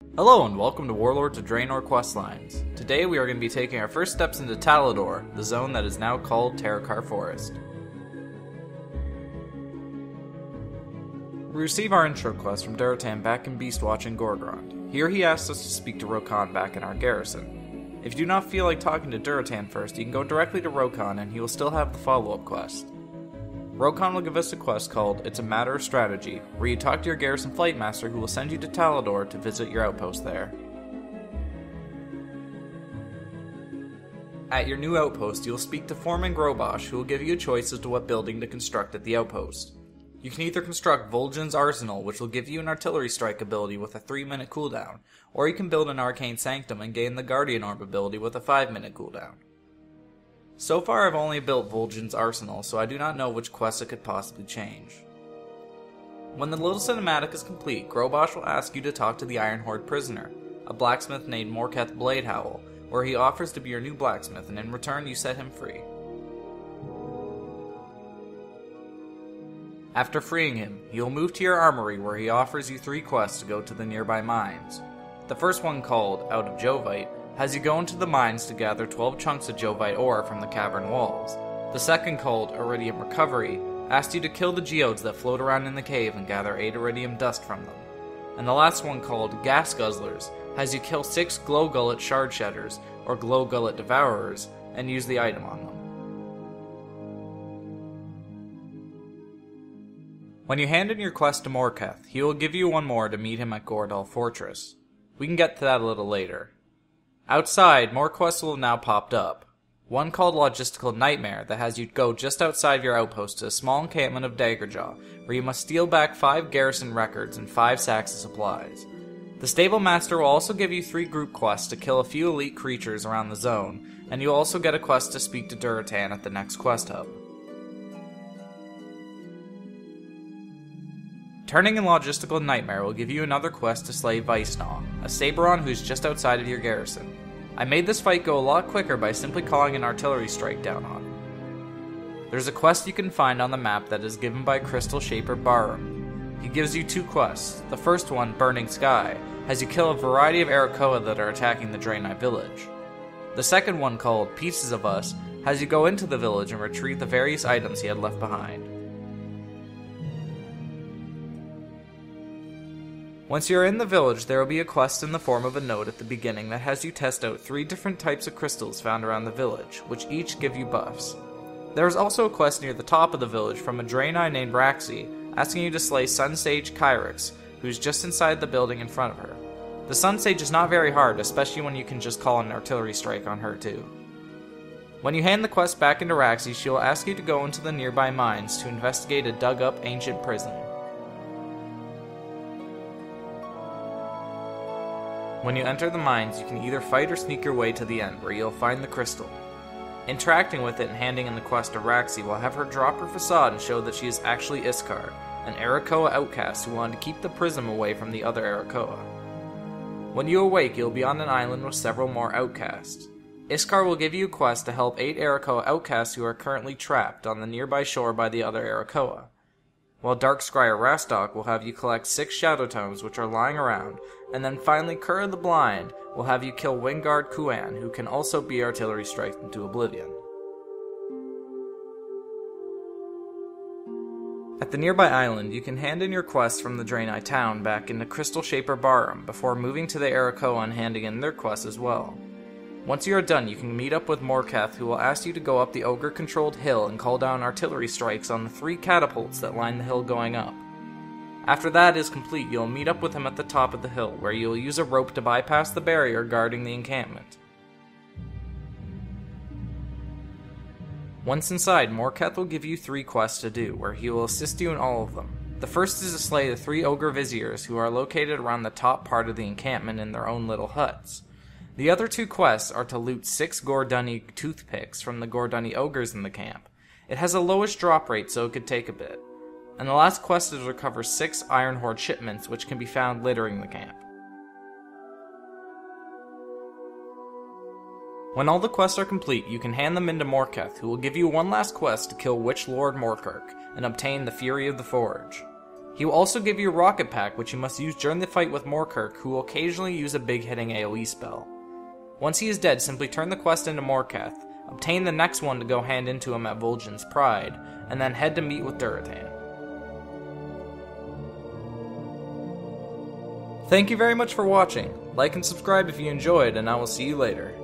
Hello and welcome to Warlords of Draenor Questlines. Today we are going to be taking our first steps into Talador, the zone that is now called Terakar Forest. We receive our intro quest from Durotan back in Beastwatch in Gorgrond. Here he asks us to speak to Rokan back in our garrison. If you do not feel like talking to Durotan first, you can go directly to Rokan and he will still have the follow-up quest. Rokan will give us a quest called It's a Matter of Strategy, where you talk to your garrison flight master who will send you to Talador to visit your outpost there. At your new outpost, you will speak to Foreman Grobosh, who will give you a choice as to what building to construct at the outpost. You can either construct Vol'jin's Arsenal, which will give you an artillery strike ability with a 3-minute cooldown, or you can build an Arcane Sanctum and gain the Guardian Orb ability with a 5-minute cooldown. So far I've only built Vol'jin's Arsenal, so I do not know which quest it could possibly change. When the little cinematic is complete, Grobosh will ask you to talk to the Iron Horde prisoner, a blacksmith named Morketh Bladehowl, where he offers to be your new blacksmith and in return you set him free. After freeing him, you'll move to your armory where he offers you 3 quests to go to the nearby mines. The first one, called Out of Jovite, has you go into the mines to gather 12 chunks of Jovite ore from the cavern walls. The second, called Iridium Recovery, asks you to kill the geodes that float around in the cave and gather 8 iridium dust from them. And the last one, called Gas Guzzlers, has you kill 6 Glow Gullet Shard Shedders, or Glow Gullet Devourers, and use the item on them. When you hand in your quest to Morketh, he will give you one more to meet him at Gordal Fortress. We can get to that a little later. Outside, more quests will have now popped up. One called Logistical Nightmare that has you go just outside your outpost to a small encampment of Daggerjaw, where you must steal back 5 garrison records and 5 sacks of supplies. The Stable Master will also give you 3 group quests to kill a few elite creatures around the zone, and you'll also get a quest to speak to Durotan at the next quest hub. Turning in Logistical Nightmare will give you another quest to slay Vicegnaw, a Saberon who's just outside of your garrison. I made this fight go a lot quicker by simply calling an artillery strike down on him. There's a quest you can find on the map that is given by Crystal Shaper Barham. He gives you 2 quests. The first one, Burning Sky, has you kill a variety of Arakkoa that are attacking the Draenei village. The second one, called Pieces of Us, has you go into the village and retrieve the various items he had left behind. Once you're in the village, there will be a quest in the form of a note at the beginning that has you test out 3 different types of crystals found around the village, which each give you buffs. There is also a quest near the top of the village from a Draenei named Raxi, asking you to slay Sun Sage Kyrix, who's just inside the building in front of her. The Sun Sage is not very hard, especially when you can just call an artillery strike on her too. When you hand the quest back into Raxi, she will ask you to go into the nearby mines to investigate a dug-up ancient prison. When you enter the mines, you can either fight or sneak your way to the end, where you'll find the crystal. Interacting with it and handing in the quest to Raxi will have her drop her facade and show that she is actually Iskar, an Arakkoa outcast who wanted to keep the prism away from the other Arakkoa. When you awake, you'll be on an island with several more outcasts. Iskar will give you a quest to help 8 Arakkoa outcasts who are currently trapped on the nearby shore by the other Arakkoa. While Dark Scryer Rastok will have you collect 6 Shadow Tomes which are lying around, and then finally Cura the Blind will have you kill Wingard Kuan, who can also be artillery striked into oblivion. At the nearby island, you can hand in your quests from the Draenei town back into Crystal Shaper Barham before moving to the Arakkoa and handing in their quests as well. Once you are done, you can meet up with Morketh, who will ask you to go up the ogre-controlled hill and call down artillery strikes on the 3 catapults that line the hill going up. After that is complete, you'll meet up with him at the top of the hill, where you'll use a rope to bypass the barrier guarding the encampment. Once inside, Morketh will give you 3 quests to do, where he will assist you in all of them. The first is to slay the 3 ogre viziers, who are located around the top part of the encampment in their own little huts. The other 2 quests are to loot 6 Gordunni toothpicks from the Gordunni ogres in the camp. It has a lowish drop rate, so it could take a bit. And the last quest is to recover 6 Iron Horde shipments, which can be found littering the camp. When all the quests are complete, you can hand them in to Morketh, who will give you one last quest to kill Witch Lord Morkirk and obtain the Fury of the Forge. He will also give you a rocket pack, which you must use during the fight with Morkirk, who will occasionally use a big hitting AoE spell. Once he is dead, simply turn the quest into Morkath, obtain the next one to go hand into him at Vol'jin's Pride, and then head to meet with Durotan. Thank you very much for watching. Like and subscribe if you enjoyed, and I will see you later.